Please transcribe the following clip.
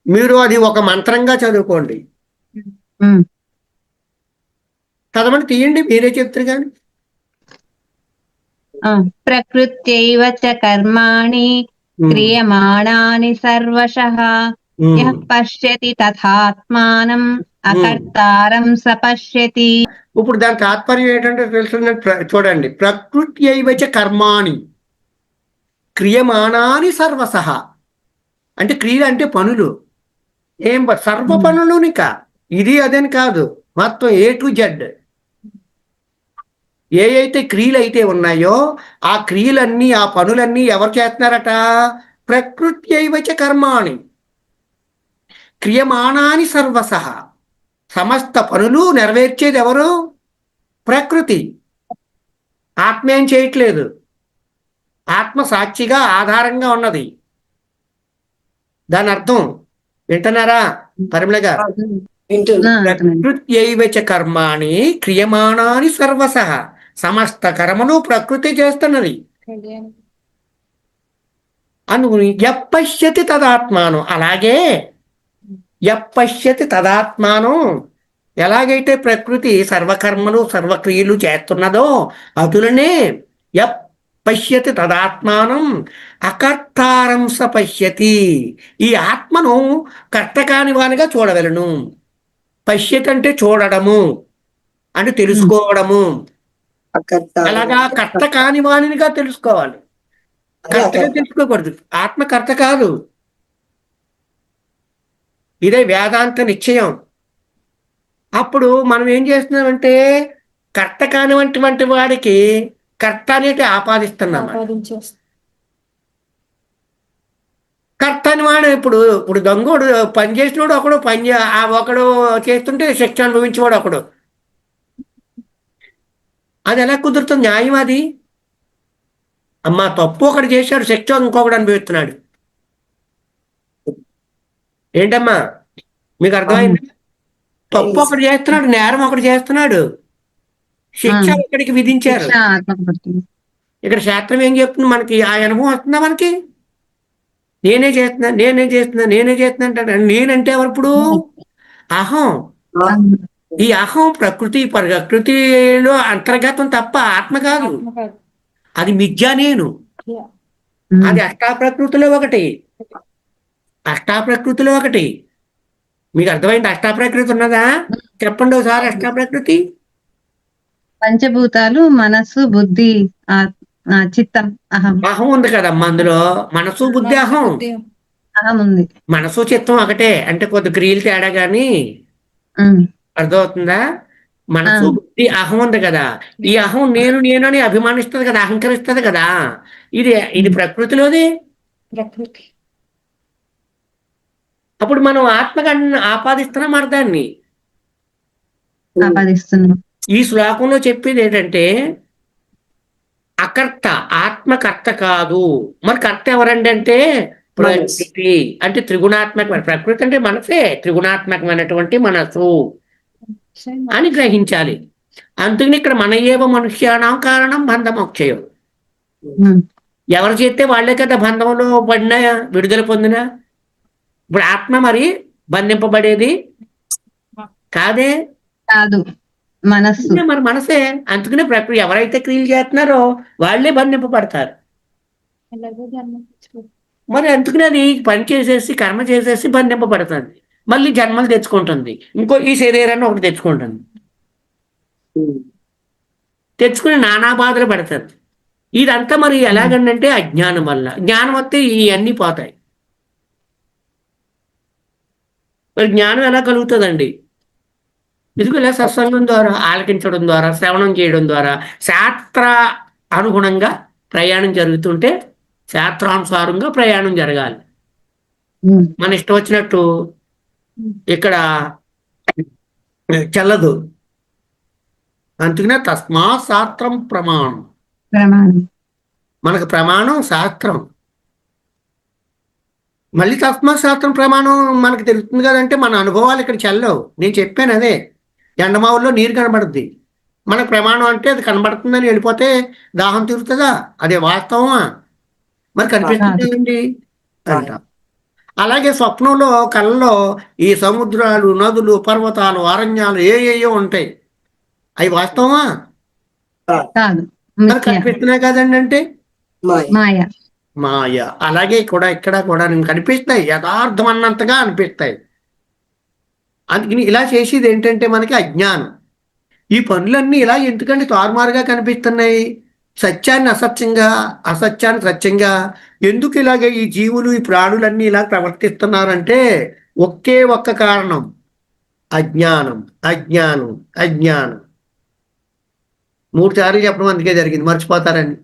మీరు అది ఒక మంత్రంగా చదువుకోండి. చదవండి, తీయండి, మీరే చెప్తారు కానీ. ప్రకృత్యైవ చ కర్మాణి క్రియమాణాని సర్వశః యః పశ్యతి తథాత్మానం అకర్తారం స పశ్యతి. ఇప్పుడు దాని తాత్పర్యం ఏంటంటే తెలుసున్న చూడండి. ప్రకృతి అయివచ కర్మాణి క్రియమాణాని సర్వసహ. అంటే క్రియలు అంటే పనులు. సర్వ పనులునిక ఇది అదని కాదు, మొత్తం ఏ టు జెడ్ ఏ అయితే క్రియలు అయితే ఉన్నాయో ఆ క్రియలన్నీ, ఆ పనులన్నీ ఎవరు చేస్తున్నారట? ప్రకృతి అయివచ కర్మాణి క్రియమాణాని సర్వసహ. సమస్త పనులు నెరవేర్చేది ఎవరు? ప్రకృతి. ఆత్మ ఏం చేయట్లేదు, ఆత్మ సాక్షిగా ఆధారంగా ఉన్నది. దాని అర్థం వింటున్నారా పరిమళ గారు? ప్రకృత్యైవచ కర్మాణి క్రియమాణాని సర్వసః. సమస్త కర్మను ప్రకృతి చేస్తున్నది. అనుకుని యప్పశ్యతి తదాత్మానం. అలాగే యప్పశ్యతి తదాత్మానం, ఎలాగైతే ప్రకృతి సర్వకర్మలు సర్వక్రియలు చేస్తున్నదో అటులనే పశ్యతి తదాత్మానం అకర్తారం స పశ్యతి. ఈ ఆత్మను కర్త కాని వానిగా చూడవలను. పశ్యతి అంటే చూడడము, అంటే తెలుసుకోవడము. అలాగా కర్త కాని వానిగా తెలుసుకోవాలి, కర్తగా తెలుసుకోకూడదు. ఆత్మ కర్త కాదు. ఇదే వేదాంత నిశ్చయం. అప్పుడు మనం ఏం చేస్తున్నామంటే కర్త కానివంటి వాడికి కర్త అనేది ఆపాదిస్తున్నాం. కర్త అని వాడు ఇప్పుడు ఇప్పుడు దొంగోడు పని చేసినోడు ఒకడు, ఒకడు చేస్తుంటే శిక్ష అనుభవించేవాడు ఒకడు. అది ఎలా కుదురుతుంది? న్యాయం అది? అమ్మా, తప్పు ఒకడు చేశాడు, శిక్ష ఇంకొకడు అనుభవిస్తున్నాడు. ఏంటమ్మా మీకు అర్థమైంది? తప్పు ఒకడు చేస్తున్నాడు, నేరం ఒకడు చేస్తున్నాడు, శిక్ష ఒకడికి విధించారు. ఇక్కడ శాస్త్రం ఏం చెప్తుంది మనకి? ఆ అనుభవం వస్తుందా మనకి? నేనే చేస్తున్నా అంటాడు. నేనంటే ఎవరు ఇప్పుడు? అహం. ఈ అహం ప్రకృతిలో అంతర్గతం తప్ప ఆత్మ కాదు. అది మిథ్యా నేను. అది అష్టాప్రకృతిలో ఒకటి. మీకు అర్థమైంది? అష్టాప్రకృతి ఉన్నదా? చెప్పండి ఒకసారి. అష్టాప్రకృతి పంచభూతాలు, మనస్సు, బుద్ధి, చిత్తం, అహం ఉంది కదమ్మా. అందులో మనసు, బుద్ధి, అహం ఉంది. మనసు చిత్తం ఒకటే, అంటే కొద్ది క్రియలు తేడా గాని. అర్థమవుతుందా? మనసు, బుద్ధి, అహం ఉంది కదా. ఈ అహం నేను అని అభిమానిస్తుంది కదా, అహంకరిస్తుంది కదా. ఇది ప్రకృతిలోది. ప్రకృతి. అప్పుడు మనం ఆత్మగా ఆపాదిస్తున్నాం అర్థాన్ని. ఈ శ్లోకంలో చెప్పేది ఏంటంటే అకర్త, ఆత్మకర్త కాదు. మరి కర్త ఎవరండి అంటే ప్రకృతి. అంటే త్రిగుణాత్మకమైన ప్రకృతి అంటే మనసే, త్రిగుణాత్మకమైనటువంటి మనసు అని గ్రహించాలి. అందుకని ఇక్కడ మన ఏవ మనుష్యానాం కారణం బంధమోక్షయం. ఎవరు చేస్తే వాళ్లే కదా బంధంలో పడినా విడుదల పొందినా. ఇప్పుడు ఆత్మ మరి బంధింపబడేది కాదే, కాదు, మనస్సు. మరి మనసే. అందుకనే ప్రకృతి ఎవరైతే క్రియలు చేస్తున్నారో వాళ్లే బంధింపబడతారు. మరి అందుకనే అది పని చేసేసి కర్మ చేసేసి బంధింపబడుతుంది. మళ్ళీ జన్మలు తెచ్చుకుంటుంది, ఈ శరీరాన్ని ఒకటి తెచ్చుకుంటుంది, తెచ్చుకుని నానా బాధలు పెడుతుంది. ఇదంతా మరి ఎలాగంటే అజ్ఞానం వల్ల. జ్ఞానం వస్తే ఇవన్నీ పోతాయి. మరి జ్ఞానం ఎలా కలుగుతుందండి? ఇదిగో ఇలా సత్సంగం ద్వారా, ఆలకించడం ద్వారా, శ్రవణం చేయడం ద్వారా, శాస్త్ర అనుగుణంగా ప్రయాణం జరుగుతుంటే శాస్త్రానుసారంగా ప్రయాణం జరగాలి. మన ఇష్టం వచ్చినట్టు ఇక్కడ చెల్లదు. అందుకనే తస్మా శాస్త్రం ప్రమాణం. మనకు ప్రమాణం శాస్త్రం. మళ్ళీ తస్మా శాస్త్రం ప్రమాణం మనకు తెలుస్తుంది కదంటే మన అనుభవాలు ఇక్కడ చెల్లవు. నేను చెప్పాను అదే, ఎండమావుల్లో నీరు కనబడుద్ది. మనకు ప్రమాణం అంటే అది కనబడుతుందని వెళ్ళిపోతే దాహం తీరుతుందా? అదే వాస్తవమా? మరి కనిపిస్తుంది అంట. అలాగే స్వప్నంలో కళ్ళలో ఈ సముద్రాలు, నదులు, పర్వతాలు, అరణ్యాలు ఏయేయో ఉంటాయి. అవి వాస్తవమా? కాదు, మరి మిథ్య, కనిపిస్తున్నాయి కదండి అంటే మాయ. మాయ. అలాగే కూడా ఇక్కడ కూడా నేను కనిపిస్తాయి, యథార్థం అన్నంతగా అనిపిస్తాయి. అందుకని ఇలా చేసేది ఏంటంటే మనకి అజ్ఞానం. ఈ పనులన్నీ ఇలా ఎందుకంటే తారుమారుగా కనిపిస్తున్నాయి? సత్యాన్ని అసత్యంగా, అసత్యాన్ని సత్యంగా ఎందుకు ఇలాగ ఈ జీవులు, ఈ ప్రాణులన్నీ ఇలా ప్రవర్తిస్తున్నారంటే ఒకే ఒక్క కారణం, అజ్ఞానం, అజ్ఞానం, అజ్ఞానం. 3 సార్లు చెప్పడం అందుకే జరిగింది, మర్చిపోతారని.